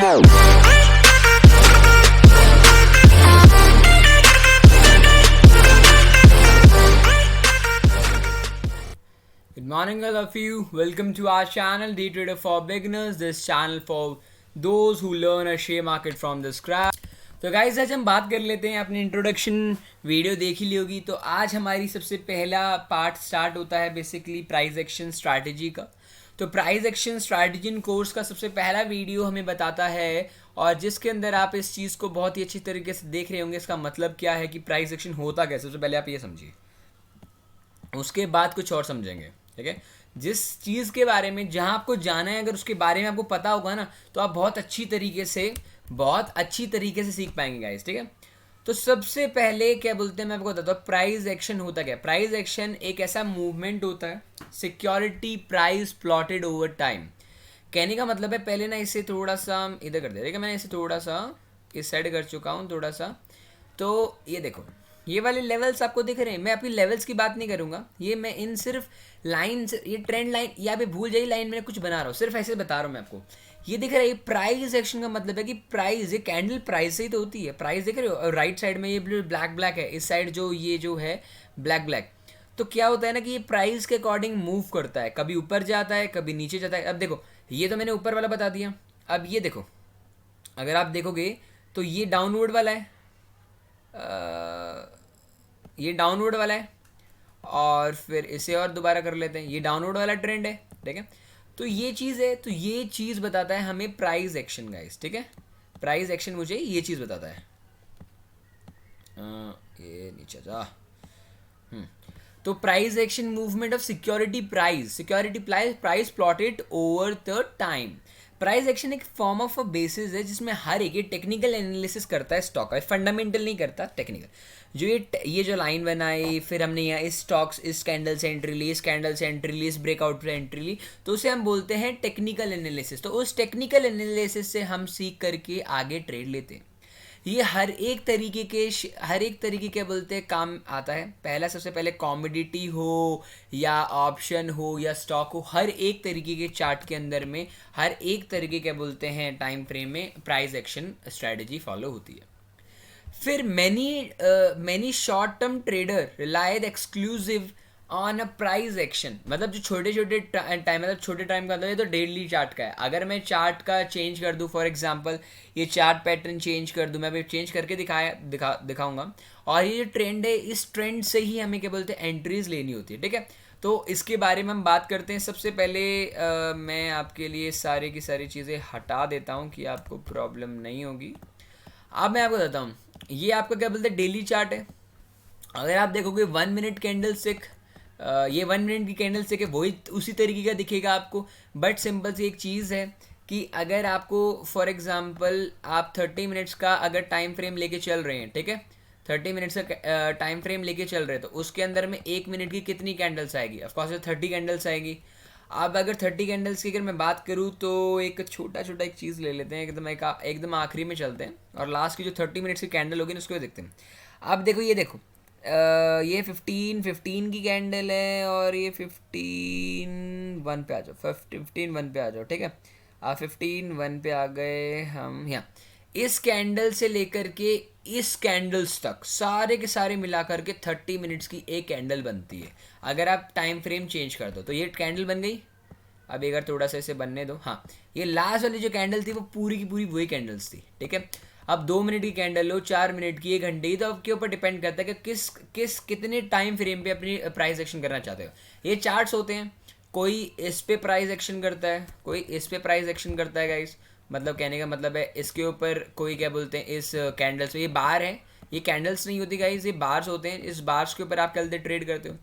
Good morning, all of you. Welcome to our channel, Day Trader for Beginners. This channel for those who learn a share market from the scratch. तो guys आज हम बात कर लेते हैं, अपनी introduction video देख ही ली होगी। तो आज हमारी सबसे पहला पार्ट स्टार्ट होता है बेसिकली प्राइस एक्शन स्ट्रैटेजी का। तो प्राइस एक्शन स्ट्रैटेजी कोर्स का सबसे पहला वीडियो हमें बताता है, और जिसके अंदर आप इस चीज़ को बहुत ही अच्छी तरीके से देख रहे होंगे। इसका मतलब क्या है कि प्राइस एक्शन होता कैसे, सबसे पहले आप ये समझिए, उसके बाद कुछ और समझेंगे। ठीक है, जिस चीज़ के बारे में जहाँ आपको जाना है, अगर उसके बारे में आपको पता होगा ना, तो आप बहुत अच्छी तरीके से सीख पाएंगे गाइस। ठीक है, तो सबसे पहले क्या बोलते हैं, मैं आपको बताता हूँ प्राइस एक्शन होता क्या है। प्राइस एक्शन एक ऐसा मूवमेंट होता है, security price plotted over time. कहने का मतलब है, पहले ना इसे थोड़ा सा इधर कर दे रहे, मैंने इसे थोड़ा सा इस साइड कर चुका हूँ थोड़ा सा। तो ये देखो, ये वाले लेवल्स आपको दिख रहे हैं। मैं अपनी लेवल्स की बात नहीं करूंगा, ये मैं इन सिर्फ लाइन, ये ट्रेंड लाइन, या भी भूल जाइए लाइन मैंने कुछ बना रहा हूँ, सिर्फ ऐसे बता रहा हूँ मैं आपको। ये दिख रहा है, ये प्राइस एक्शन का मतलब है कि प्राइस, ये कैंडल प्राइस से ही तो होती है। प्राइस देख रहे हो, और राइट साइड में ये ब्लैक ब्लैक है, इस साइड जो ये जो है ब्लैक ब्लैक। तो क्या होता है ना कि ये प्राइस के अकॉर्डिंग मूव करता है, कभी ऊपर जाता है कभी नीचे जाता है। अब देखो, ये तो मैंने ऊपर वाला बता दिया। अब ये देखो, अगर आप देखोगे तो ये डाउनवर्ड वाला है, ये डाउनवर्ड वाला है, और फिर इसे और दोबारा कर लेते हैं, ये डाउनवर्ड वाला ट्रेंड है। ठीक है, तो ये चीज़ है, तो ये चीज़ बताता है हमें प्राइस एक्शन गाइस। ठीक है, प्राइस एक्शन मुझे ये चीज़ बताता है। ये नीचे जा। तो price action movement of security price plotted over the time. Price action एक फॉर्म ऑफ अ बेसिस है, जिसमें हर एक ये टेक्निकल एनालिसिस करता है स्टॉक का, फंडामेंटल नहीं करता, टेक्निकल। जो ये जो लाइन बनाई, फिर हमने यहाँ इस स्टॉक्स, इस कैंडल से एंट्री ली, इस कैंडल से एंट्री ली, इस ब्रेकआउट से एंट्री ली, तो उसे हम बोलते हैं टेक्निकल एनालिसिस। तो उस टेक्निकल एनालिसिस से हम सीख करके आगे ट्रेड लेते हैं। ये हर एक तरीके के बोलते हैं काम आता है। पहला, सबसे पहले कॉमोडिटी हो या ऑप्शन हो या स्टॉक हो, हर एक तरीके के चार्ट के अंदर में हर एक तरीके के बोलते हैं टाइम फ्रेम में प्राइस एक्शन स्ट्रेटजी फॉलो होती है। फिर many short term trader relied exclusive on a price action. मतलब जो छोटे छोटे टाइम, मतलब छोटे टाइम का, मतलब ये तो डेली चार्ट का है। अगर मैं चार्ट का चेंज कर दूं, फॉर एग्जांपल ये चार्ट पैटर्न चेंज कर दूं, मैं अभी चेंज करके दिखाऊंगा। और ये जो ट्रेंड है, इस ट्रेंड से ही हमें क्या बोलते हैं, एंट्रीज लेनी होती है। ठीक है, तो इसके बारे में हम बात करते हैं। सबसे पहले मैं आपके लिए सारी की सारी चीज़ें हटा देता हूँ कि आपको प्रॉब्लम नहीं होगी। अब मैं आपको बताता हूँ, ये आपका क्या बोलते हैं, डेली चार्ट है। अगर आप देखोगे 1 मिनट कैंडल स्टिक, ये 1 मिनट की कैंडल स्टिक है, वही उसी तरीके का दिखेगा आपको। बट सिंपल सी एक चीज़ है कि अगर आपको फॉर एग्जांपल आप 30 मिनट्स का अगर टाइम फ्रेम लेके चल रहे हैं, ठीक है, 30 मिनट्स का टाइम फ्रेम लेके चल रहे हैं, तो उसके अंदर में 1 मिनट की कितनी कैंडल्स आएगी? ऑफकोर्स 30 कैंडल्स आएगी। अब अगर 30 कैंडल्स की अगर मैं बात करूँ, तो एक छोटा एक चीज़ ले लेते हैं, एकदम आखिरी में चलते हैं, और लास्ट की जो 30 मिनट्स की कैंडल होगी ना, उसको देखते हैं। अब देखो, ये देखो, ये 15 की कैंडल है, और ये 15 1 पे आ जाओ, 15 1 पे आ जाओ। ठीक है, आप 15 1 पे आ गए हम यहाँ। इस कैंडल से लेकर के इस कैंडल्स तक सारे के सारे मिला करके 30 मिनट्स की एक कैंडल बनती है। अगर आप टाइम फ्रेम चेंज कर दो तो ये कैंडल बन गई। अब एक बार थोड़ा सा इसे बनने दो। हाँ, ये लास्ट वाली जो कैंडल थी वो पूरी की पूरी वही कैंडल्स थी। ठीक है, अब 2 मिनट की कैंडल लो, 4 मिनट की, 1 घंटे की, तो आपके ऊपर डिपेंड करता है कि कितने टाइम फ्रेम पे अपनी प्राइस एक्शन करना चाहते हो। ये चार्ट्स होते हैं, कोई इस पे प्राइस एक्शन करता है, कोई इस पे प्राइस एक्शन करता है गाइस। मतलब कहने का मतलब है, इसके ऊपर कोई क्या बोलते हैं, इस कैंडल्स पे, ये बार है, ये कैंडल्स नहीं होती गाइस, ये बार्स होते हैं। इस बार्स के ऊपर आप क्या बोलते हैं, ट्रेड करते हो।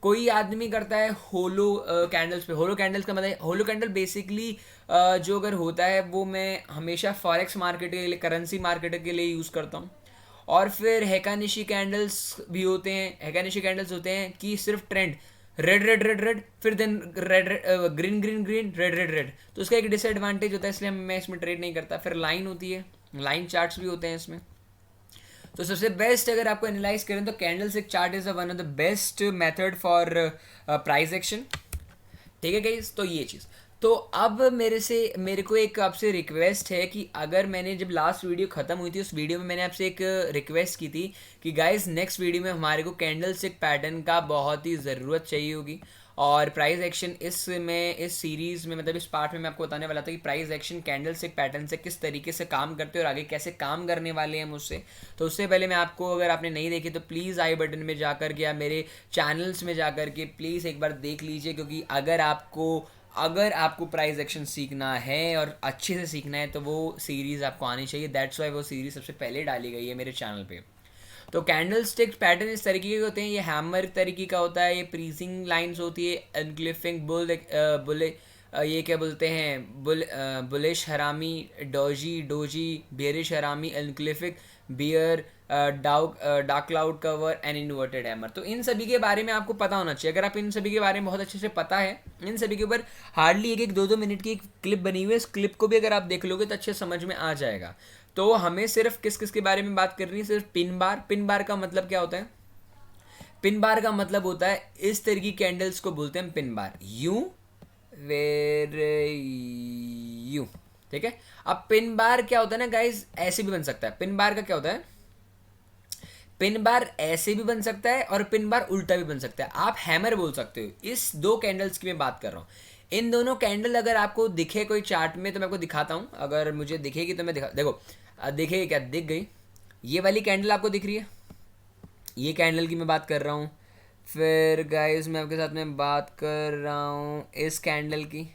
कोई आदमी करता है होलो कैंडल्स पे। होलो कैंडल्स का मतलब, होलो कैंडल बेसिकली जो अगर होता है, वो मैं हमेशा फॉरेक्स मार्केट के लिए, करेंसी मार्केट के लिए यूज़ करता हूँ। और फिर हेकानिशी कैंडल्स भी होते हैं। हेकानिशी कैंडल्स होते हैं कि सिर्फ trend red red red red, फिर then red green green green, red red red. तो उसका एक डिसएडवांटेज होता है, इसलिए मैं इसमें ट्रेड नहीं करता। फिर लाइन होती है, लाइन चार्ट्स भी होते हैं इसमें। तो सबसे बेस्ट अगर आपको एनालाइज करें तो candle stick chart is one of the best method for price action. ठीक है गाइस, तो ये चीज़। तो अब मेरे को एक आपसे रिक्वेस्ट है कि अगर मैंने जब लास्ट वीडियो ख़त्म हुई थी उस वीडियो में मैंने आपसे एक रिक्वेस्ट की थी कि गाइस नेक्स्ट वीडियो में हमारे को कैंडल स्टिक पैटर्न का बहुत ही ज़रूरत चाहिए होगी। और प्राइस एक्शन इस सीरीज़ में मतलब इस पार्ट में मैं आपको बताने वाला था कि price action candle stick pattern से किस तरीके से काम करते हैं और आगे कैसे काम करने वाले हैं मुझसे। तो उससे पहले मैं आपको, अगर आपने नहीं देखी तो प्लीज़ आई बटन में जाकर के या मेरे चैनल्स में जाकर के प्लीज़ एक बार देख लीजिए, क्योंकि अगर आपको प्राइस एक्शन सीखना है और अच्छे से सीखना है तो वो सीरीज़ आपको आनी चाहिए। दैट्स वाई वो सीरीज़ सबसे पहले डाली गई है मेरे चैनल पे। तो कैंडल स्टिक पैटर्न इस तरीके के होते हैं, ये हैमर तरीके का होता है, ये प्रीजिंग लाइंस होती है, एनक्लिफिंग बुले ये क्या बोलते हैं, बुलिश हरामी, doji doji, bearish harami, engulfing, bear, dark cloud cover and inverted hammer. तो इन सभी के बारे में आपको पता होना चाहिए। अगर आप इन सभी के बारे में बहुत अच्छे से पता है, इन सभी के ऊपर हार्डली एक एक 2-2 मिनट की एक क्लिप बनी हुई है, इस क्लिप को भी अगर आप देख लोगे तो अच्छे समझ में आ जाएगा। तो हमें सिर्फ किस किस के बारे में बात करनी है, सिर्फ पिन बार। पिन बार का मतलब क्या होता है? पिन बार का मतलब होता है इस तरह की कैंडल्स को बोलते हैं पिन बार, यूं वेर यू, ठीक है। अब पिन बार क्या होता है ना गाइज, ऐसे भी बन सकता है। पिन बार का क्या होता है, पिन बार ऐसे भी बन सकता है और पिन बार उल्टा भी बन सकता है। आप हैमर बोल सकते हो। इस दो कैंडल्स की मैं बात कर रहा हूँ। इन दोनों कैंडल अगर आपको दिखे कोई चार्ट में तो मैं आपको दिखाता हूँ, अगर मुझे दिखेगी तो मैं देखो दिखेगी क्या, दिख गई। ये वाली कैंडल आपको दिख रही है, ये कैंडल की मैं बात कर रहा हूँ। फिर गाइस मैं आपके साथ में बात कर रहा हूँ इस कैंडल की।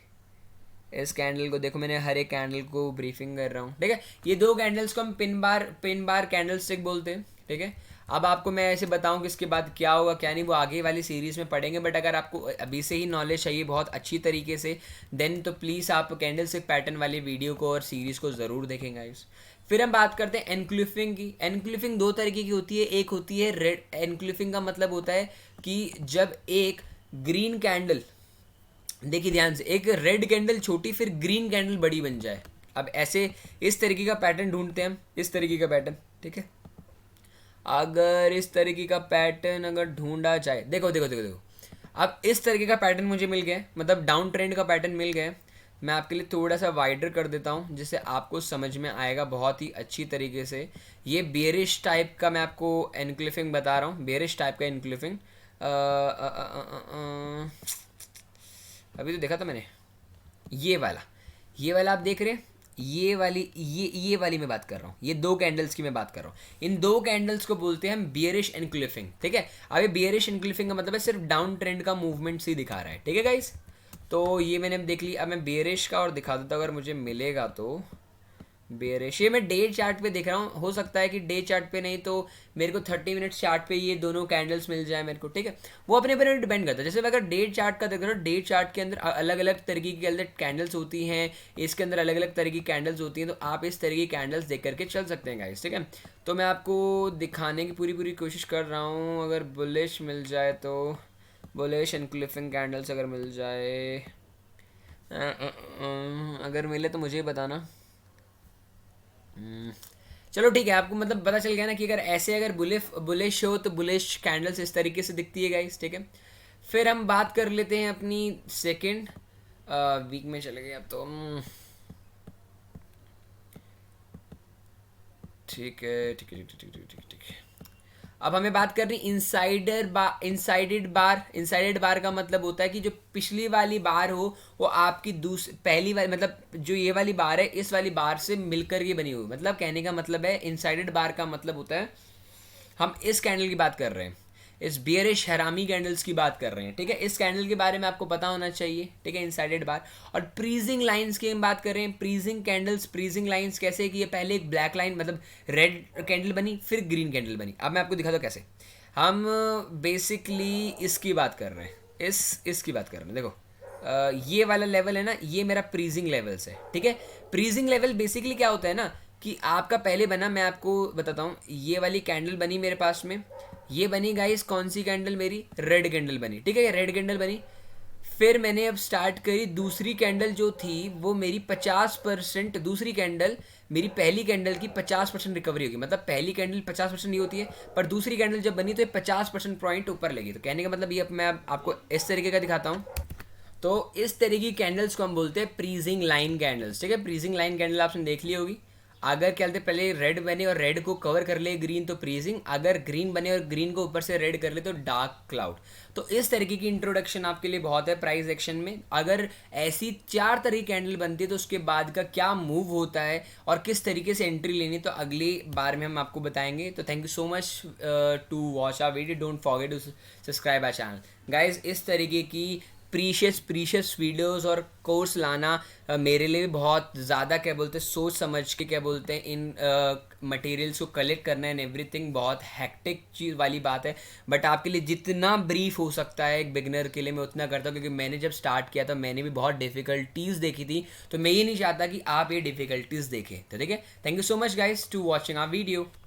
इस कैंडल को देखो, मैंने हर एक कैंडल को ब्रीफिंग कर रहा हूँ, ठीक है। ये दो कैंडल्स को हम पिन बार कैंडल स्टिक बोलते हैं, ठीक है। अब आपको मैं ऐसे बताऊं कि इसके बाद क्या होगा क्या नहीं, वो आगे वाली सीरीज़ में पढ़ेंगे। बट अगर आपको अभी से ही नॉलेज चाहिए बहुत अच्छी तरीके से, देन तो प्लीज़ आप कैंडल स्टिक पैटर्न वाली वीडियो को और सीरीज़ को ज़रूर देखेंगे गाइस। फिर हम बात करते हैं एनक्लिफिंग की। एनक्लिफिंग दो तरीके की होती है। एक होती है रेड एनक्लिफिंग, का मतलब होता है कि जब एक ग्रीन कैंडल, देखिए ध्यान से, एक रेड कैंडल छोटी फिर ग्रीन कैंडल बड़ी बन जाए। अब ऐसे इस तरीके का पैटर्न ढूंढते हैं हम, इस तरीके का पैटर्न, ठीक है। अगर इस तरीके का पैटर्न अगर ढूंढा जाए, देखो देखो देखो देखो, अब इस तरीके का पैटर्न मुझे मिल गया, मतलब डाउन ट्रेंड का पैटर्न मिल गया। मैं आपके लिए थोड़ा सा वाइडर कर देता हूँ जिससे आपको समझ में आएगा बहुत ही अच्छी तरीके से। ये बेरिश टाइप का मैं आपको एनक्लिफिंग बता रहा हूँ, बेरिश टाइप का एनक्लिफिंग। अभी तो देखा था मैंने, ये वाला आप देख रहे हैं, ये वाली मैं बात कर रहा हूँ। ये दो कैंडल्स की मैं बात कर रहा हूँ। इन दो कैंडल्स को बोलते हैं हम बियरिश एनक्लिफिंग, ठीक है। अब ये बियरिश एनक्लिफिंग का मतलब है सिर्फ डाउन ट्रेंड का मूवमेंट से ही दिखा रहा है, ठीक है गाइस। तो ये मैंने देख ली। अब मैं बियरिश का और दिखा देता हूँ अगर मुझे मिलेगा तो। बेरिश, ये मैं डे चार्ट पे देख रहा हूँ, हो सकता है कि डे चार्ट पे नहीं तो मेरे को 30 मिनट्स चार्ट पे ये दोनों कैंडल्स मिल जाए मेरे को, ठीक है। वो अपने पर डिपेंड करता है। जैसे अगर डे चार्ट का देख रहा हूँ, डे चार्ट के अंदर अलग अलग तरीके के अंदर कैंडल्स होती हैं, इसके अंदर अलग अलग तरह की कैंडल्स होती हैं, तो आप इस तरह की कैंडल्स देख करके चल सकते हैं गाइस, ठीक है। तो मैं आपको दिखाने की पूरी कोशिश कर रहा हूँ। अगर बुलिश मिल जाए तो, बुलिश एनक्लिफिंग कैंडल्स अगर मिल जाए, अगर मिले तो मुझे बताना। चलो ठीक है, आपको मतलब पता चल गया ना कि अगर बुलिश हो तो बुलिश कैंडल्स इस तरीके से दिखती है गाइस, ठीक है। फिर हम बात कर लेते हैं अपनी सेकंड वीक में चले गए अब तो। ठीक है ठीक है ठीक है ठीक है। अब हमें बात करनी इंसाइडेड बार का मतलब होता है कि जो पिछली वाली बार हो वो आपकी पहली वाली, मतलब जो ये वाली बार है इस वाली बार से मिलकर के बनी हुई। मतलब कहने का मतलब है इंसाइडेड बार का मतलब होता है, हम इस कैंडल की बात कर रहे हैं, इस बियरिश हरामी कैंडल्स की बात कर रहे हैं, ठीक है। इस कैंडल के बारे में आपको पता होना चाहिए, ठीक है, इनसाइडेड बार। और प्रीजिंग लाइंस की हम बात कर रहे हैं, प्रीजिंग कैंडल्स, प्रीजिंग लाइंस कैसे कि ये पहले एक ब्लैक लाइन मतलब रेड कैंडल बनी फिर ग्रीन कैंडल बनी। अब मैं आपको दिखाता हूँ कैसे। हम बेसिकली इसकी बात कर रहे हैं, इसकी बात कर रहे हैं। देखो ये वाला लेवल है ना, ये मेरा प्रीजिंग लेवल्स है, ठीक है। प्रीजिंग लेवल बेसिकली क्या होता है ना कि आपका पहले बना, मैं आपको बताता हूँ, ये वाली कैंडल बनी मेरे पास में, ये बनी गाइस कौन सी कैंडल, मेरी रेड कैंडल बनी, ठीक है, ये रेड कैंडल बनी। फिर मैंने अब स्टार्ट करी, दूसरी कैंडल जो थी वो मेरी 50%, दूसरी कैंडल मेरी पहली कैंडल की 50% रिकवरी होगी। मतलब पहली कैंडल 50% नहीं होती है, पर दूसरी कैंडल जब बनी तो ये 50% पॉइंट ऊपर लगी। तो कहने का मतलब ये मैं आपको इस तरीके का दिखाता हूँ। तो इस तरह की कैंडल्स को हम बोलते हैं प्रीजिंग लाइन कैंडल्स, ठीक है। प्रीजिंग लाइन कैंडल आपने देख ली होगी। अगर क्या बोलते हैं, पहले रेड बने और रेड को कवर कर ले ग्रीन तो प्रीजिंग, अगर ग्रीन बने और ग्रीन को ऊपर से रेड कर ले तो डार्क क्लाउड। तो इस तरीके की इंट्रोडक्शन आपके लिए बहुत है प्राइस एक्शन में। अगर ऐसी 4 तरह की कैंडल बनती है तो उसके बाद का क्या मूव होता है और किस तरीके से एंट्री लेनी, तो अगली बार में हम आपको बताएंगे। तो thank you so much to watch our video, don't forget to subscribe our channel guys. इस तरीके की प्रीशियस वीडियोस और कोर्स लाना मेरे लिए भी बहुत ज़्यादा क्या बोलते हैं सोच समझ के क्या बोलते हैं इन मटेरियल्स को कलेक्ट करना एंड एवरीथिंग बहुत हैक्टिक चीज़ वाली बात है। बट आपके लिए जितना ब्रीफ हो सकता है एक बिगनर के लिए मैं उतना करता हूँ, क्योंकि मैंने जब स्टार्ट किया था मैंने भी बहुत डिफ़िकल्टीज़ देखी थी। तो मैं ये नहीं चाहता कि आप ये डिफ़िकल्टीज़ देखें। तो ठीक है, thank you so much guys to watching our video.